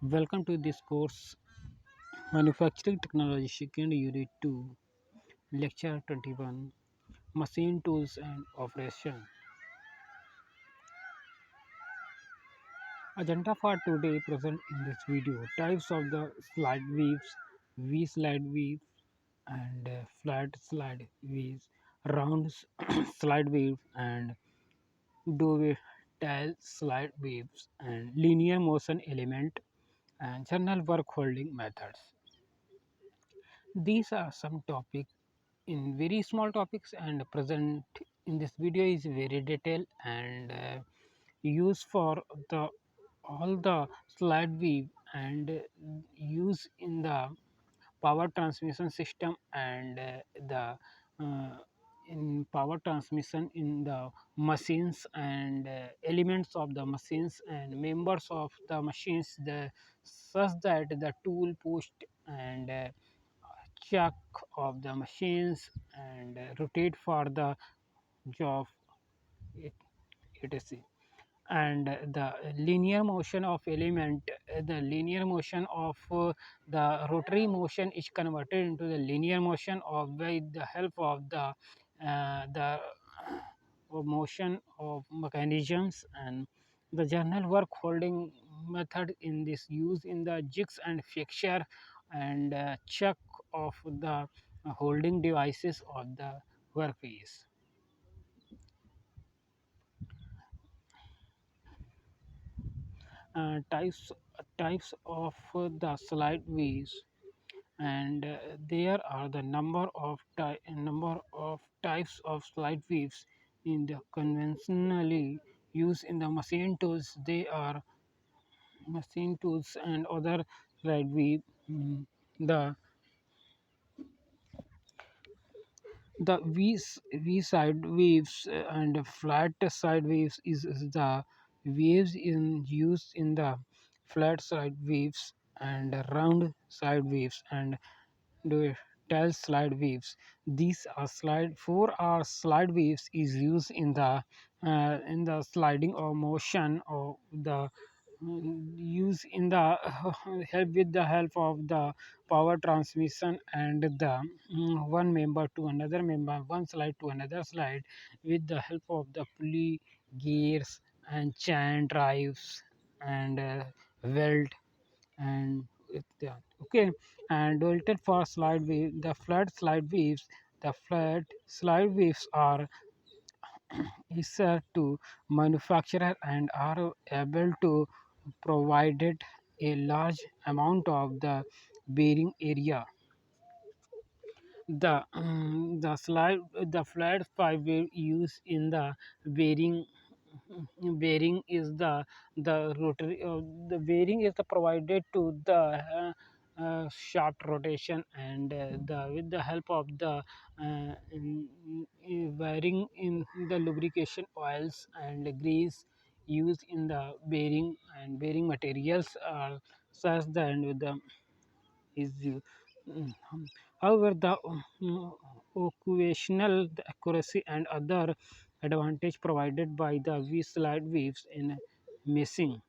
Welcome to this course Manufacturing Technology Second Unit 2 Lecture 21 Machine Tools and Operation. Agenda for today present in this video: types of the slide weaves, V slide weave and flat slide weaves, round slide weave and dovetail slide weaves, and linear motion element and journal work holding methods. These are some topics in very small topics, and present in this video is very detailed and used for the all the slide weave and use in the power transmission system and the uh, in power transmission in the machines and elements of the machines and members of the machines, the such that the tool push and chuck of the machines and rotate for the job etc. And the linear motion of element, the linear motion of the rotary motion is converted into the linear motion of with the help of the motion of mechanisms, and the journal work holding method in this use in the jigs and fixture and chuck of the holding devices of the workpiece. Types of the slide wheels, and there are the number of types of slide weaves in the conventionally used in the machine tools. They are machine tools and other slide weave. The V side waves and flat side waves is the waves in used in the flat side waves and round side waves and the tail slide waves. These are slide 4 are slide waves is used in the sliding or motion of the use in the help with the help of the power transmission and the one member to another member, one slide to another slide, with the help of the pulley, gears and chain drives and weld and okay. And altered for slide wave, the flat slide waves, the flat slide waves are easier to manufacture and are able to provided a large amount of the bearing area. The slide the flat fiber used in the bearing bearing is the rotary the bearing is the provided to the shaft rotation and the with the help of the wiring in the lubrication oils and grease used in the bearing, and bearing materials are such that with the is however the occupational accuracy and other advantage provided by the V slide waves in meshing.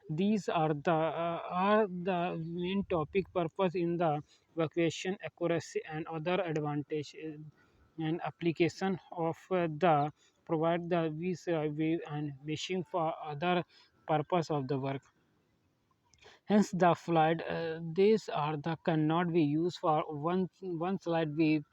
These are the main topic purpose in the vacuation accuracy and other advantage and application of the provide the V slide wave and meshing for other purpose of the work. Hence, the flight these are the cannot be used for one slide wave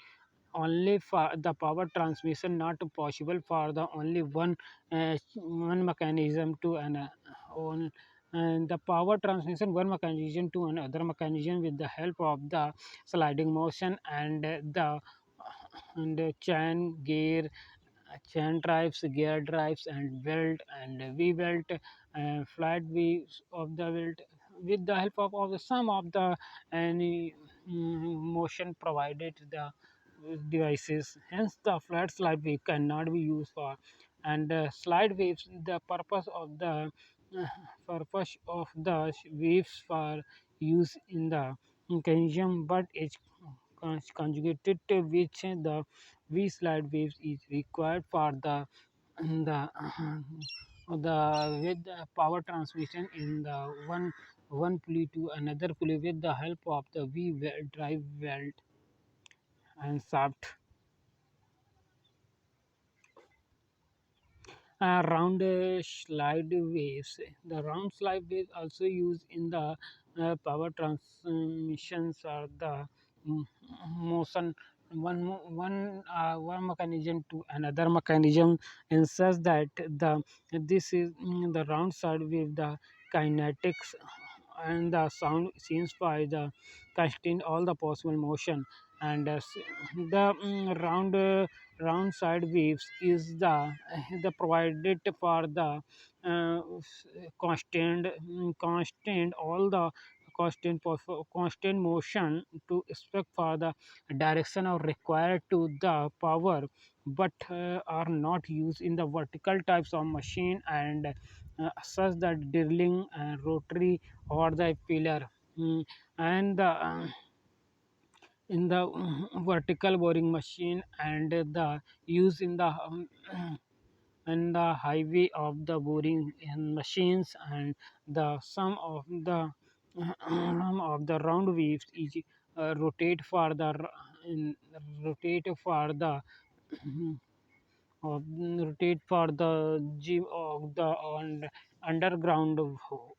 only for the power transmission, not possible for the only one mechanism to an on and the power transmission one mechanism to another mechanism with the help of the sliding motion and the chain gear, chain drives, gear drives and belt and V belt and flat wheels of the belt with the help of the some of the any motion provided to the devices. Hence, the flat slide wave cannot be used for and slide waves. The uh, purpose of the waves for use in the mechanism, but it's conjugated to which the V slide waves is required for the the with the power transmission in the one pulley to another pulley with the help of the drive belt and shaft. Round slide waves. The round slide waves also used in the power transmissions or the mm, motion one mechanism to another mechanism, and such that this is the round side with the kinetics and the sound scenes by the constant all the possible motion, and the round side waves is the provided for the constant all the constant motion to expect for the direction or required to the power, but are not used in the vertical types of machine, and such that drilling rotary or the pillar. And in the vertical boring machine, and the use in the and the highway of the boring in machines, and the sum of the round waves is rotate for the rotate for the rotate for the gym of the underground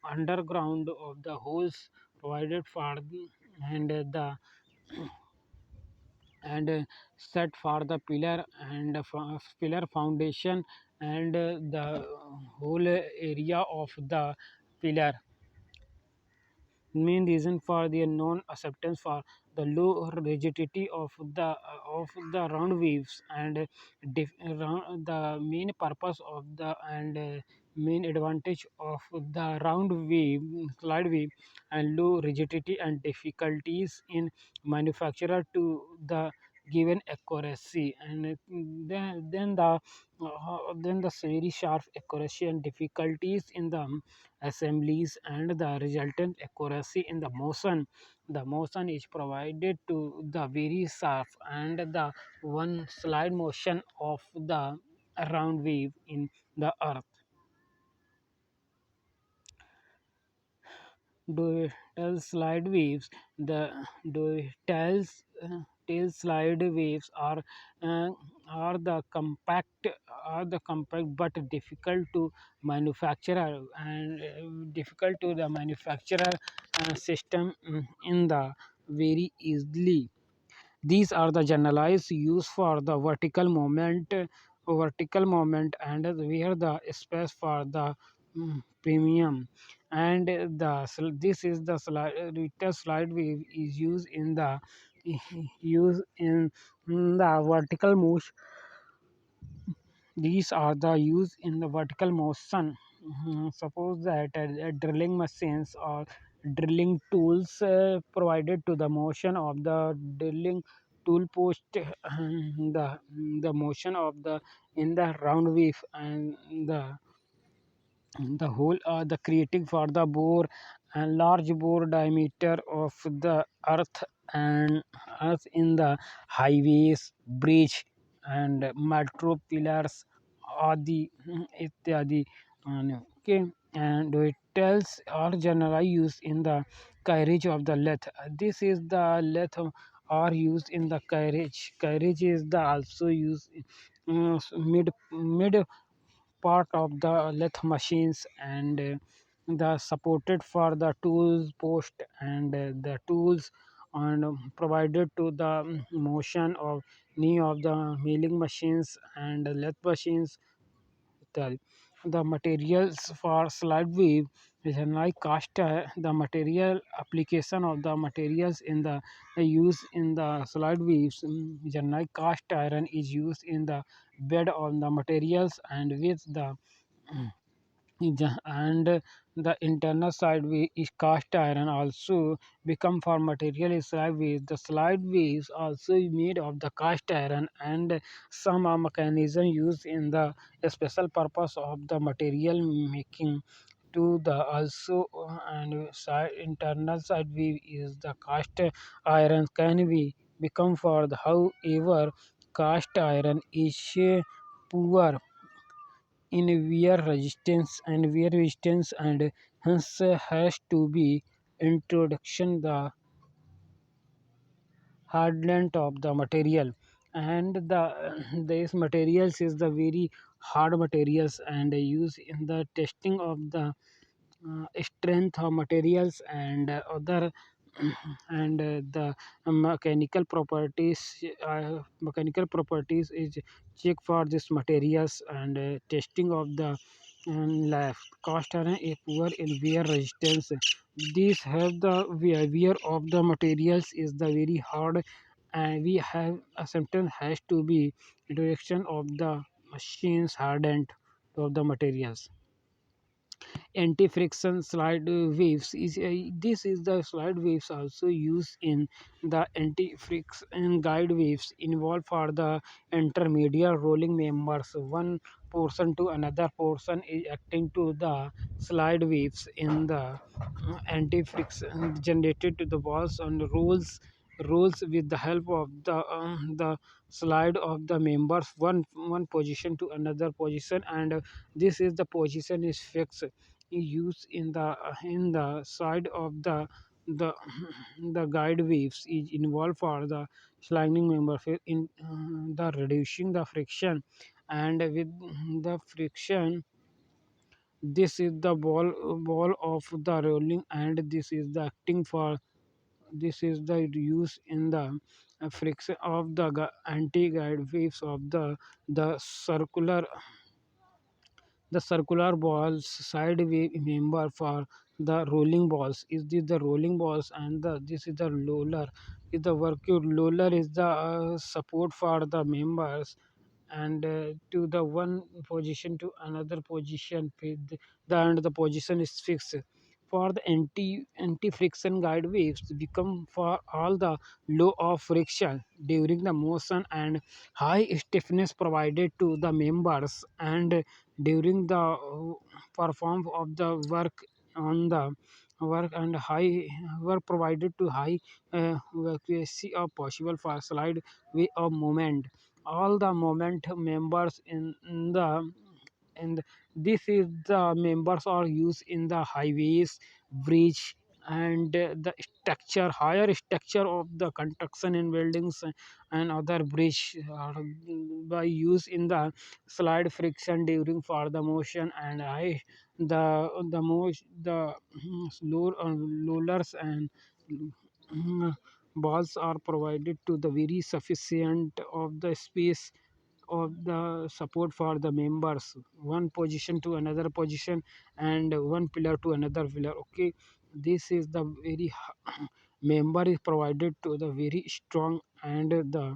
underground of the holes provided for the and set for the pillar and pillar foundation, and the whole area of the pillar. Main reason for the non acceptance for the low rigidity of the round waves, and the main purpose of the and main advantage of the round wave slide wave, and low rigidity and difficulties in manufacturer to the given accuracy, and then the very sharp accuracy and difficulties in the assemblies, and the resultant accuracy in the motion. The motion is provided to the very sharp and the one slide motion of the round wave in the earth. Dual slide waves. The dual tail slide waves uh, are the compact but difficult to manufacture, and difficult to the manufacturer system in the very easily. These are the generalized use for the vertical moment, and where the space for the premium, and this is the slide wave is used in the used in the vertical motion. These are the used in the vertical motion. Suppose that drilling machines or drilling tools provided to the motion of the drilling tool post, the motion of the in the round wave, and the whole the creating for the bore and large bore diameter of the earth, and earth in the highways, bridge, and metro pillars adi ityadi. Okay, and it tells are generally used in the carriage of the length. This is the length are used in the carriage. Carriage is the also used mid part of the lathe machines, and the supported for the tools post, and the tools and provided to the motion of knee of the milling machines and lathe machines. The materials for slide weave is like cast the material application of the materials in the use in the slide weaves, like cast iron is used in the bed on the materials, and with the and the internal side wheel is cast iron also become for material is slide wheels. The slide wheels also made of the cast iron, and some are mechanism used in the special purpose of the material making to the also and side internal side wheel is the cast iron can be become for the however cast iron is poor in wear resistance and hence has to be introduction the hardness of the material. And these materials is the very hard materials and used in the testing of the strength of materials and other and the mechanical properties is check for this materials and testing of the life cost and a poor in wear resistance. These have the wear of the materials is the very hard and we have a sometimes has to be direction of the machines hardened of the materials. Anti-friction slide waves is this is the slide waves also used in the anti-friction guide waves involved for the intermediate rolling members. One portion to another portion is acting to the slide waves in the anti-friction generated to the walls and rolls with the help of the slide of the members one position to another position, and this is the position is fixed used in the side of the the guide waves is involved for the sliding member in the reducing the friction. And with the friction, this is the ball of the rolling, and this is the acting for this is the use in the friction of the anti-guide waves of the circular balls side member for the rolling balls is this the rolling balls, and this is the roller is the work roller is the support for the members and to the one position to another position with the and the position is fixed for the anti friction guide waves become for all the low of friction during the motion and high stiffness provided to the members and during the perform of the work on the work and high work provided to high accuracy of possible for slide way of movement. All the moment members in the and this is the members are used in the highways bridge and the structure higher structure of the construction in buildings and other bridge are by use in the slide friction during for the motion and I the most the slow rollers and balls are provided to the very sufficient of the space of the support for the members one position to another position and one pillar to another pillar. Okay, this is the very member is provided to the very strong and the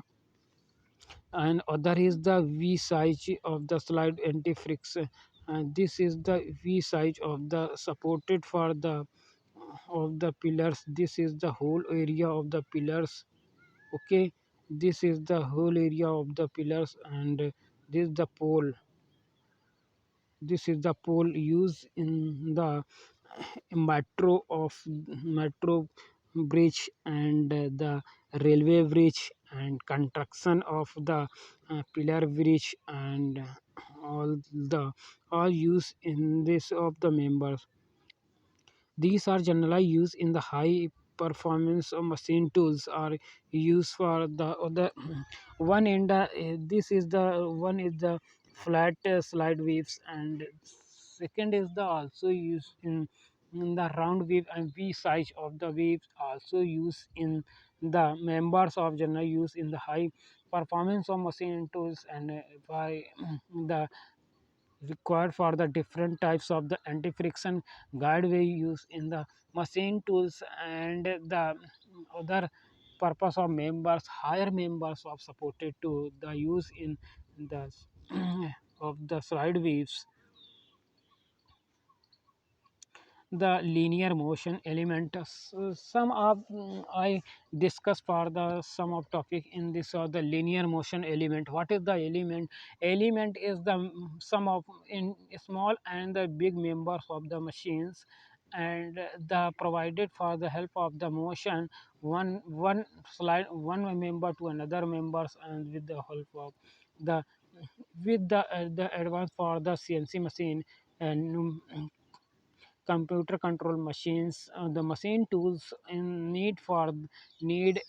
and other is the V size of the slide anti-friction, and this is the V size of the supported for the of the pillars. This is the whole area of the pillars. Okay, this is the whole area of the pillars, and this is the pole. This is the pole used in the metro bridge and the railway bridge and construction of the pillar bridge and all the all used in this of the members. These are generally used in the high performance machine tools are used for the other one end this is the one is the flat slide waves and second is the also used in the round wave and V size of the waves also used in the members of general use in the high performance of machine tools and by the required for the different types of the anti-friction guideway used in the machine tools and the other purpose of members higher members of supported to the use in the of the slide waves. The linear motion element some of I discuss for the some of topic in this or the linear motion element. What is the element is the sum of in small and the big members of the machines and the provided for the help of the motion one slide one member to another members and with the help of the with the advance for the CNC machine and computer control machines, the machine tools in need need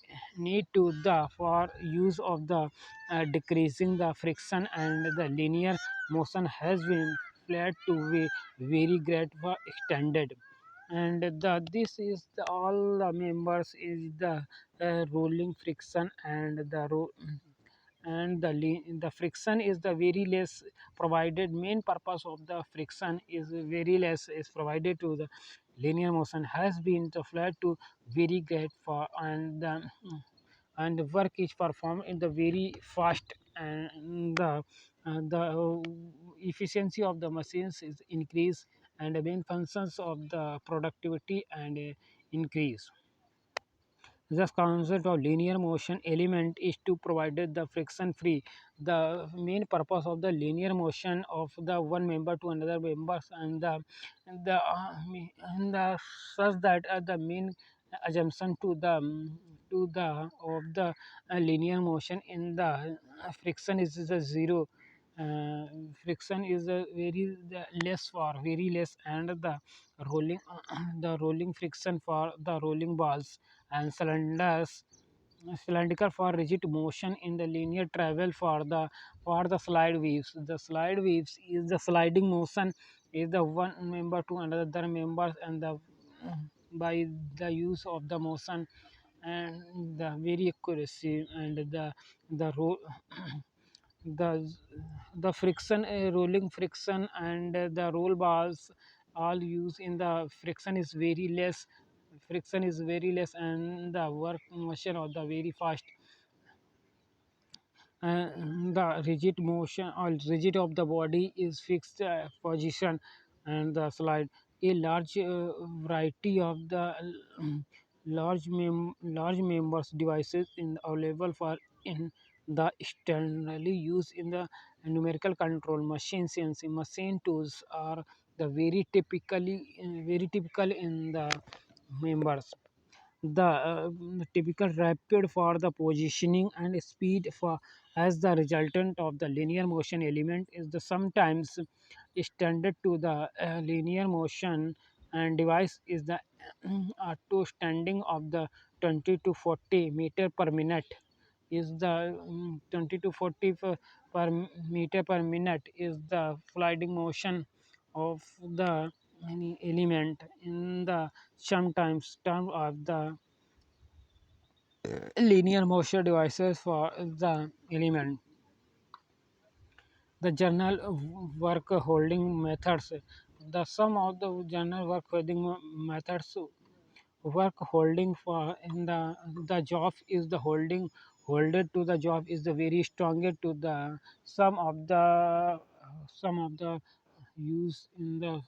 to the for use of the decreasing the friction and the linear motion has been flat to be very great for extended. And this is all the members is the rolling friction and the friction is the very less provided. Main purpose of the friction is very less is provided to the linear motion has been the flat to very great for and the work is performed in the very fast and the efficiency of the machines is increased and the main functions of the productivity and increase. The concept of linear motion element is to provide the friction free. The main purpose of the linear motion of the one member to another members and the such that the main assumption to the of the linear motion in the friction is the zero. Uh, Friction is a very the less for very less and the rolling the rolling friction for the rolling balls and cylindrical for rigid motion in the linear travel for the slide waves. The slide waves is the sliding motion is the one member to another members and the by the use of the motion and the very accuracy and the ro- the the friction rolling friction and the roll bars all used in the friction is very less and the work motion of the very fast the rigid motion or rigid of the body is fixed position and the slide a large variety of the large members devices in available for in the externally used in the numerical control machine CNC machine tools are the very typical in the members the typical rapid for the positioning and speed for as the resultant of the linear motion element is the sometimes standard to the linear motion and device is the auto standing of the 20 to 40 meter per minute is the 20 to 40 per meter per minute is the sliding motion of the any element in the sometimes term of the linear motion devices for the element. The journal work holding methods. The sum of the journal work holding methods work holding for in the job is the holded to the job is the very stronger to the some of the use in the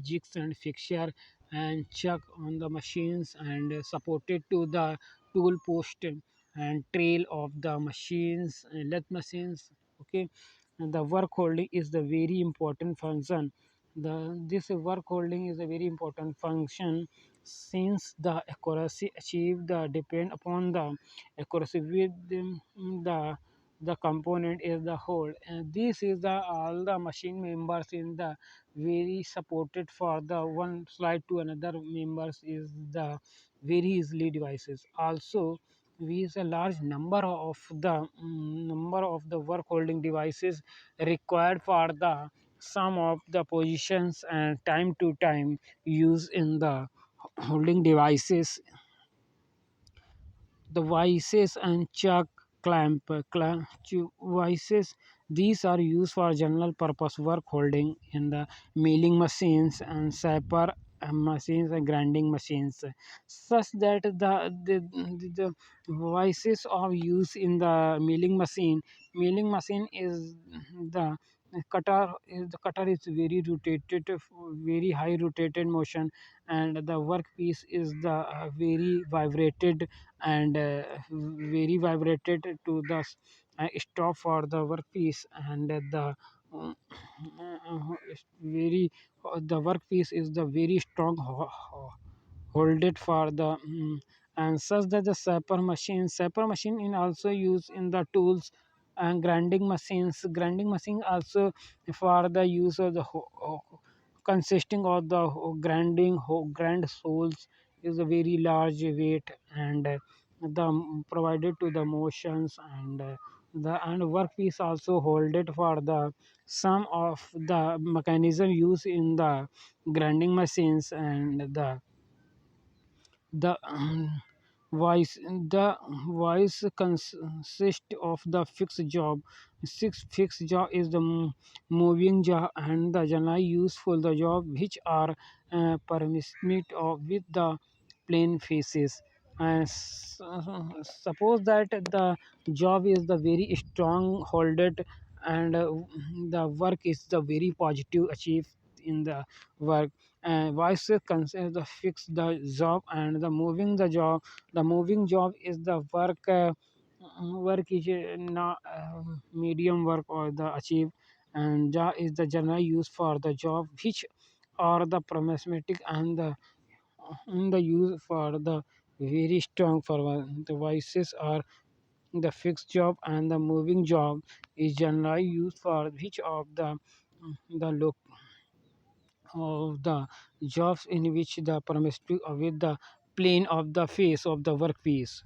jigs and fixture and chuck on the machines and supported to the tool post and trail of the machines lathe machines. Okay, and the work holding is the very important function. The this work holding is a very important function since the accuracy achieved depend upon the accuracy with the component is the whole and this is the all the machine members in the very supported for the one slide to another members is the very easily devices also we use a large number of the work holding devices required for the some of the positions and time to time use in the holding devices and chuck clamp devices. These are used for general purpose work holding in the milling machines and saper machines and grinding machines such that the devices are used in the milling machine is the the cutter is very rotated very high rotated motion and the workpiece is the very vibrated and very vibrated to the stop for the workpiece and very the workpiece is the very strong hold it for the and such that the sapper machine in also used in the tools and grinding machine also for the use of the consisting of the grand soles is a very large weight, and provided to the motions, and the and workpiece also hold it for the some of the mechanism used in the grinding machines, and the voice the voice consists of the fixed job. Six fixed job is the moving job, and the generally useful the job which are permit of with the plain faces. And suppose that the job is the very strong holded, and the work is the very positive achieved in the work. Vice consists the fix the job, and the moving job is the work is not medium work or the achieve, and ja is the general use for the job which are the problematic, and the use for the very strong for the voices are the fixed job, and the moving job is generally used for which of the look of the jobs in which the promiscuous with the plane of the face of the workpiece,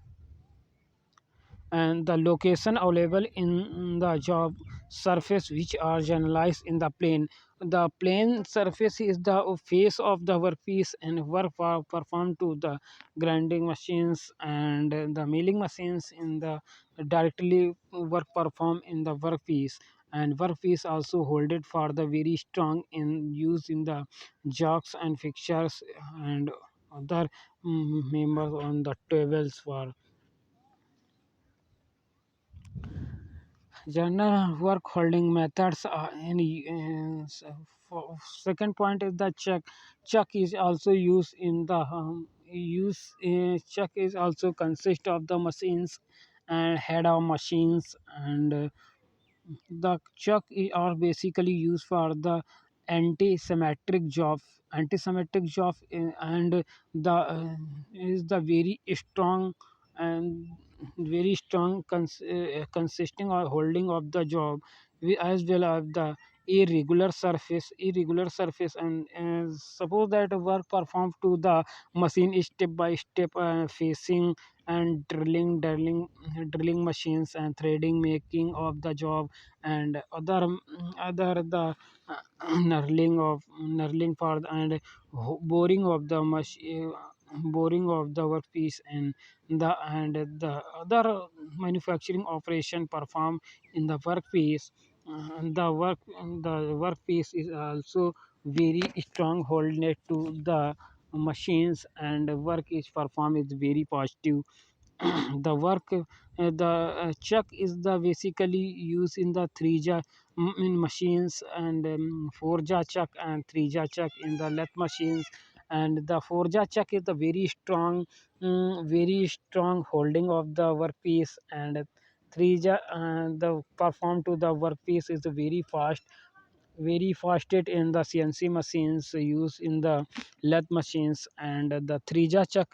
and the location available in the job surface which are generalized in the plane. The plane surface is the face of the workpiece, and work performed to the grinding machines and the milling machines in the directly work performed in the workpiece. And workpiece also hold it for the very strong in use in the jocks and fixtures and other members on the tables for general work holding methods are any second point is the check. Check is also used in the check is also consist of the machines and head of machines, and the chuck are basically used for the anti-symmetric job. Anti-symmetric job and the is the very strong and very strong consisting or holding of the job, as well as the irregular surface, and suppose that work performed to the machine is step by step facing and drilling machines and threading making of the job, and other the knurling for and boring of the boring of the workpiece, and the other manufacturing operation performed in the workpiece. The workpiece is also very strong holding to the machines, and work is performed is very positive. The work the chuck is the basically used in the three jaw in machines, and four jaw chuck and three jaw chuck in the lathe machines. And the four jaw chuck is the very strong holding of the workpiece, and three jaw the perform to the workpiece is very fasted in the CNC machines used in the lathe machines. And the three jaw chuck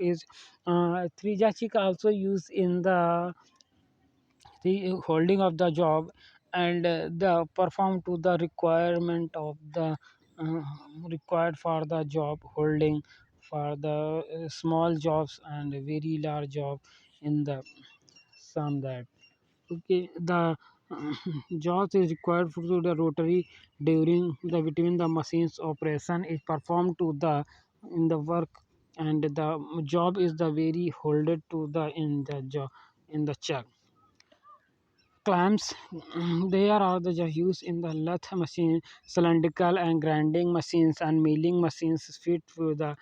also used in the holding of the job, and the perform to the requirement of the uh, required for the job holding for the small jobs and very large job in the some that. Okay, the jaws is required for the rotary during the between the machines operation is performed to the in the work, and the job is the very holded to the in the job in the check. Clamps, they are the used in the lathe machine, cylindrical and grinding machines and milling machines fit for the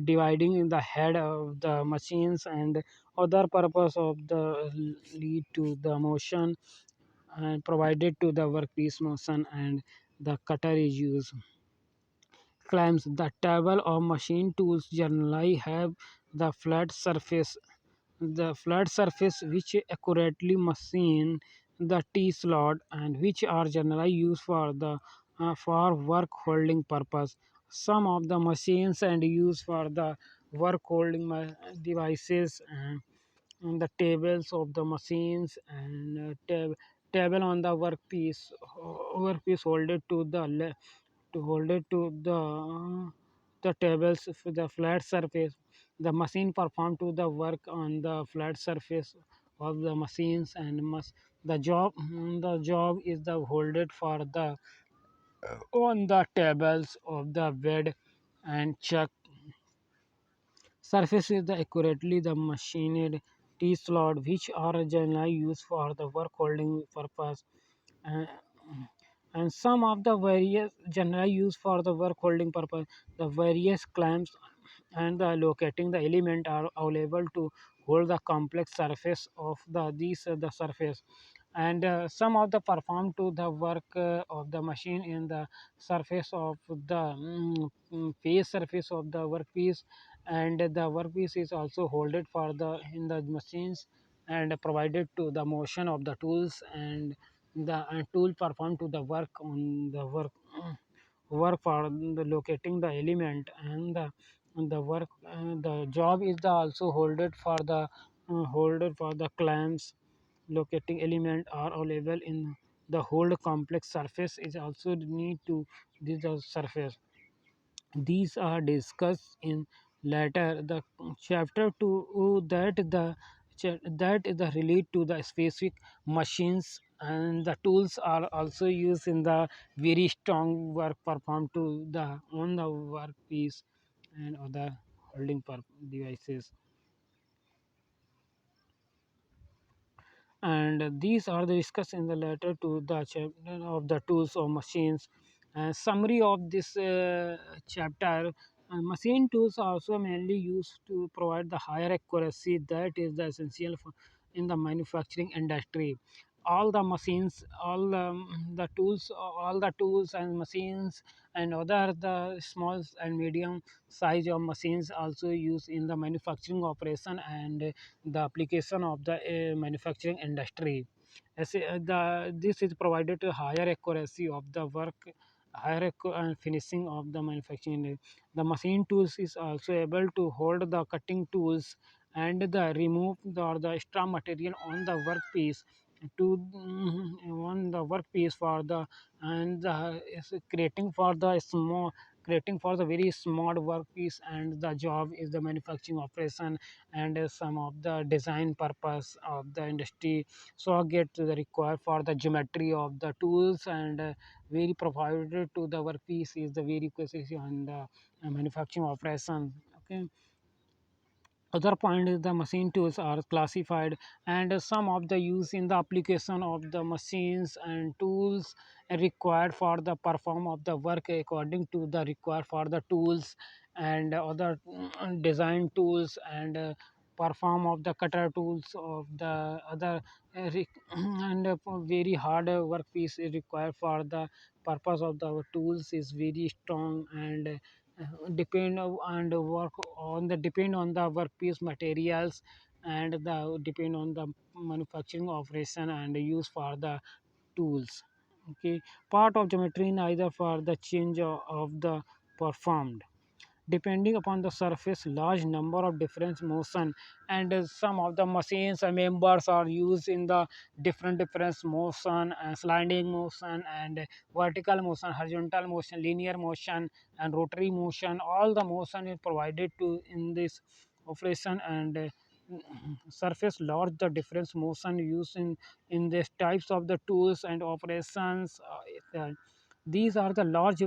dividing in the head of the machines, and other purpose of the lead to the motion and provided to the workpiece motion, and the cutter is used. Clamps, the table or machine tools generally have the flat surface which accurately machine the T slot, and which are generally used for the for work holding purpose. Some of the machines and used for the work holding devices, and the tables of the machines, and table on the workpiece hold it to the to hold it to the tables for the flat surface. The machine perform to the work on the flat surface of the machines and must the job is the hold it for the on the tables of the bed and check surfaces the accurately the machined T-slot which are generally used for the work holding purpose. Uh, and some of the various generally used for the work holding purpose, the various clamps and the locating the element are available to hold the complex surface of the surface, and some of the perform to the work of the machine in the surface of the face surface of the workpiece, and the workpiece is also holded for the in the machines and provided to the motion of the tools, and the tool perform to the work on the work for the locating the element, and the work the job is the also holded for the clamps locating element are available in the whole complex surface is also need to this the surface. These are discussed in later the chapter 2 that is the relate to the specific machines, and the tools are also used in the very strong work performed to the on the workpiece and other holding devices. And these are the discussed in the letter to the chapter of the tools or machines. Summary of this chapter: machine tools are also mainly used to provide the higher accuracy that is the essential for in the manufacturing industry. All the machines, all the tools and machines and other the small and medium size of machines also used in the manufacturing operation and the application of the manufacturing industry. This is provided to higher accuracy of the work, finishing of the manufacturing. The machine tools is also able to hold the cutting tools and the remove or the extra material on the workpiece to on the workpiece for the and the is creating for the small creating for the very small workpiece, and the job is the manufacturing operation and some of the design purpose of the industry. So get the required for the geometry of the tools, and very provided to the workpiece is the very precision on the manufacturing operation. Okay. Other point is the machine tools are classified, and some of the use in the application of the machines and tools required for the perform of the work according to the required for the tools, and other design tools, and perform of the cutter tools of the other and very hard workpiece is required for the purpose of the tools is very strong, and and work on the depend on the workpiece materials, and the depend on the manufacturing operation and use for the tools. Okay, part of geometry in either for the change of the performed depending upon the surface large number of different motion, and some of the machines and members are used in the different motion, sliding motion and vertical motion, horizontal motion, linear motion and rotary motion. All the motion is provided to in this operation, and surface large the difference motion used in these types of the tools and operations. These are the large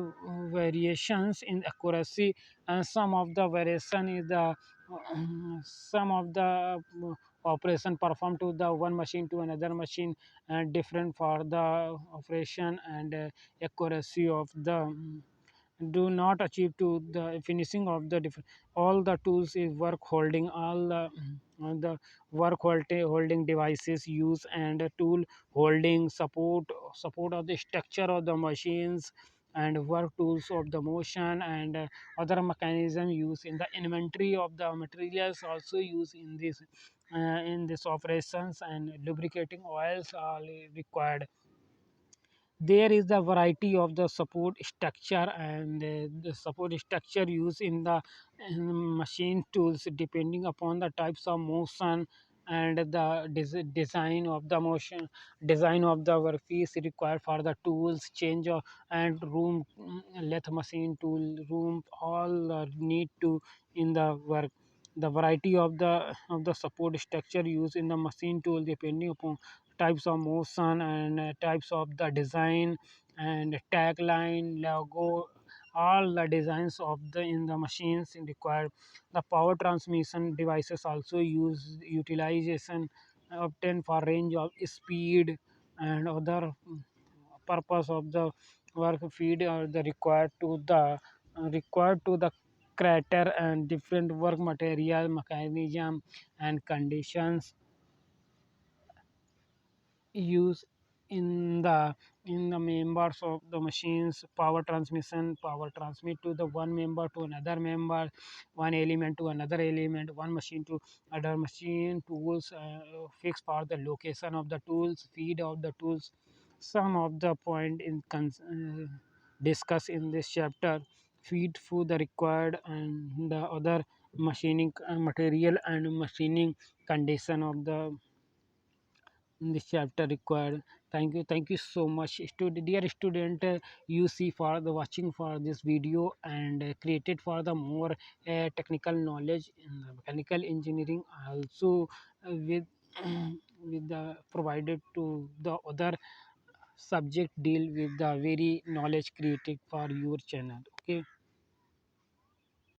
variations in accuracy, and some of the variation is the some of the operation performed to the one machine to another machine, and different for the operation and accuracy of the do not achieve to the finishing of the different all the tools is work holding all the holding devices use, and tool holding support of the structure of the machines, and work tools of the motion, and other mechanism used in the inventory of the materials also used in this operations, and lubricating oils are required. There is the variety of the support structure, and the support structure used in the machine tools depending upon the types of motion, and the design of the motion, design of the workpiece required for the tools change and room, lathe machine tool room, all need to in the work. The variety of the support structure used in the machine tool depending upon types of motion and types of the design and tagline logo, all the designs of the in the machines required. The power transmission devices also use utilization obtained for range of speed and other purpose of the work feed or the required to the crater and different work material mechanism and conditions use in the members of the machines. Power transmission, power transmit to the one member to another member, one element to another element, one machine to other machine. Tools fixed for the location of the tools, feed of the tools. Some of the point discussed in this chapter: feed food the required and the other machining material and machining condition of the in this chapter required. Thank you so much, dear student. You see for the watching for this video and created for the more technical knowledge in the mechanical engineering. Also with with the provided to the other subject deal with the very knowledge created for your channel. Okay.